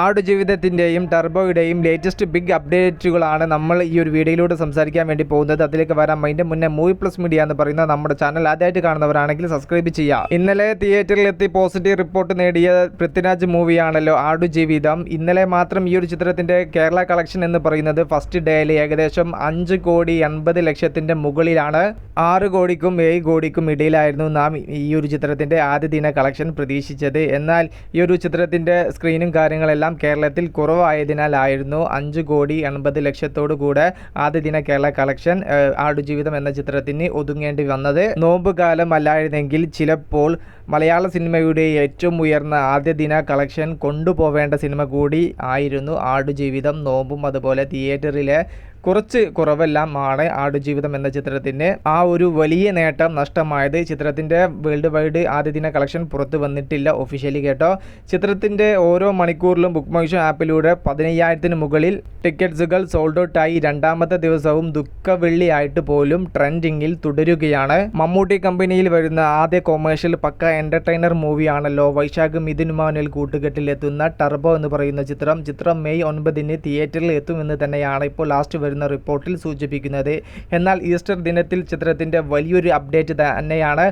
ആടുജീവിതത്തിൻ്റെയും ടർബോയുടെയും latest big അപ്ഡേറ്റുകളാണ് നമ്മൾ ഈ ഒരു വീഡിയോയിലൂടെ സംസാരിക്കാൻ വേണ്ടി പോകുന്നത്. അതിലേക്ക് വരാൻ അതിൻ്റെ മുന്നേ മൂവി പ്ലസ് മീഡിയ എന്ന് പറയുന്ന നമ്മുടെ ചാനൽ ആദ്യമായിട്ട് കാണുന്നവരാണെങ്കിൽ സബ്സ്ക്രൈബ് ചെയ്യുക. ഇന്നലെ തിയേറ്ററിലെത്തി പോസിറ്റീവ് റിപ്പോർട്ട് നേടിയ പൃഥ്വിരാജ് മൂവിയാണല്ലോ ആടുജീവിതം. ഇന്നലെ മാത്രം ഈ ഒരു ചിത്രത്തിൻ്റെ കേരള കളക്ഷൻ എന്ന് പറയുന്നത് ഫസ്റ്റ് ഡേയിൽ ഏകദേശം 5,80,00,000 മുകളിലാണ്. 6 കോടിക്കും 7 കോടിക്കും ഇടയിലായിരുന്നു നാം ഈ ഒരു ചിത്രത്തിൻ്റെ ആദ്യ ദിന കളക്ഷൻ പ്രതീക്ഷിച്ചത്. എന്നാൽ ഈ ഒരു ചിത്രത്തിൻ്റെ സ്ക്രീനും കാര്യങ്ങളെല്ലാം കേരളത്തിൽ കുറവായതിനാലായിരുന്നു 5,80,00,000 കൂടെ ആദ്യ ദിന കേരള കളക്ഷൻ ആടുജീവിതം എന്ന ചിത്രത്തിന് ഒതുങ്ങേണ്ടി വന്നത്. നോമ്പ് കാലം അല്ലായിരുന്നെങ്കിൽ ചിലപ്പോൾ മലയാള സിനിമയുടെ ഏറ്റവും ഉയർന്ന ആദ്യ ദിന കളക്ഷൻ കൊണ്ടുപോവേണ്ട സിനിമ കൂടി ആയിരുന്നു ആടുജീവിതം. നോമ്പും അതുപോലെ തിയേറ്ററിലെ കുറച്ച് കുറവെല്ലാമാണ് ആടുജീവിതം എന്ന ചിത്രത്തിന് ആ ഒരു വലിയ നേട്ടം നഷ്ടമായത്. ചിത്രത്തിൻ്റെ വേൾഡ് വൈഡ് ആദ്യ ദിന കളക്ഷൻ പുറത്തു വന്നിട്ടില്ല ഒഫീഷ്യലി കേട്ടോ. ചിത്രത്തിൻ്റെ ഓരോ മണിക്കൂറിലും ബുക്ക് മൈ ഷോ ആപ്പിലൂടെ 15,000 മുകളിൽ ടിക്കറ്റ്സുകൾ സോൾഡ് ഔട്ട് ആയി രണ്ടാമത്തെ ദിവസവും ദുഃഖവെള്ളിയായിട്ട് പോലും ട്രെൻഡിങ്ങിൽ തുടരുകയാണ്. മമ്മൂട്ടി കമ്പനിയിൽ വരുന്ന ആദ്യ കൊമേഴ്ഷ്യൽ പക്ക എൻ്റർടൈനർ മൂവിയാണല്ലോ വൈശാഖ് മിഥുൻ മാനുവൽ കൂട്ടുകെട്ടിൽ എത്തുന്ന ടർബോ എന്ന് പറയുന്ന ചിത്രം. മെയ് 9 തിയേറ്ററിൽ എത്തുമെന്ന് തന്നെയാണ് ഇപ്പോൾ ലാസ്റ്റ് വരുന്ന റിപ്പോർട്ടിൽ സൂചിപ്പിക്കുന്നത്. എന്നാൽ ഈസ്റ്റർ ദിനത്തിൽ ചിത്രത്തിൻ്റെ വലിയൊരു അപ്ഡേറ്റ് തന്നെയാണ്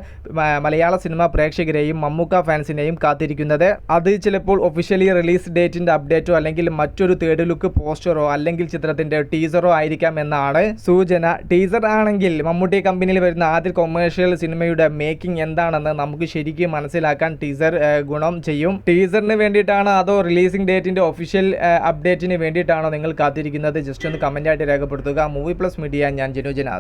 മലയാള സിനിമാ പ്രേക്ഷകരെയും മമ്മൂക്ക ഫാൻസിനെയും കാത്തിരിക്കുന്നത്. അത് ചിലപ്പോൾ ഒഫീഷ്യലി റിലീസ് ഡേറ്റിൻ്റെ അപ്ഡേറ്റോ അല്ലെങ്കിൽ മറ്റൊരു തേർഡ് ലുക്ക് പോസ്റ്ററോ അല്ലെങ്കിൽ ചിത്രത്തിൻ്റെ ടീസറോ ആയിരിക്കാം എന്നാണ് സൂചന. ടീസർ ആണെങ്കിൽ മമ്മൂട്ടി കമ്പനിയിൽ വരുന്ന ആദ്യ കൊമേഴ്ഷ്യൽ സിനിമയുടെ മേക്കിംഗ് എന്താണെന്ന് നമുക്ക് ശരിക്കും മനസ്സിലാക്കാൻ ടീസർ ഗുണം ചെയ്യും. ടീസറിന് വേണ്ടിയിട്ടാണോ അതോ റിലീസിംഗ് ഡേറ്റിൻ്റെ ഒഫീഷ്യൽ അപ്ഡേറ്റിന് വേണ്ടിയിട്ടാണോ നിങ്ങൾ കാത്തിരിക്കുന്നത്? ജസ്റ്റ് ഒന്ന് കമൻ്റ് ആയിട്ട് രേഖപ്പെടുത്തുക. മൂവി പ്ലസ് മീഡിയ, ഞാൻ ജിനു ജനാസ്.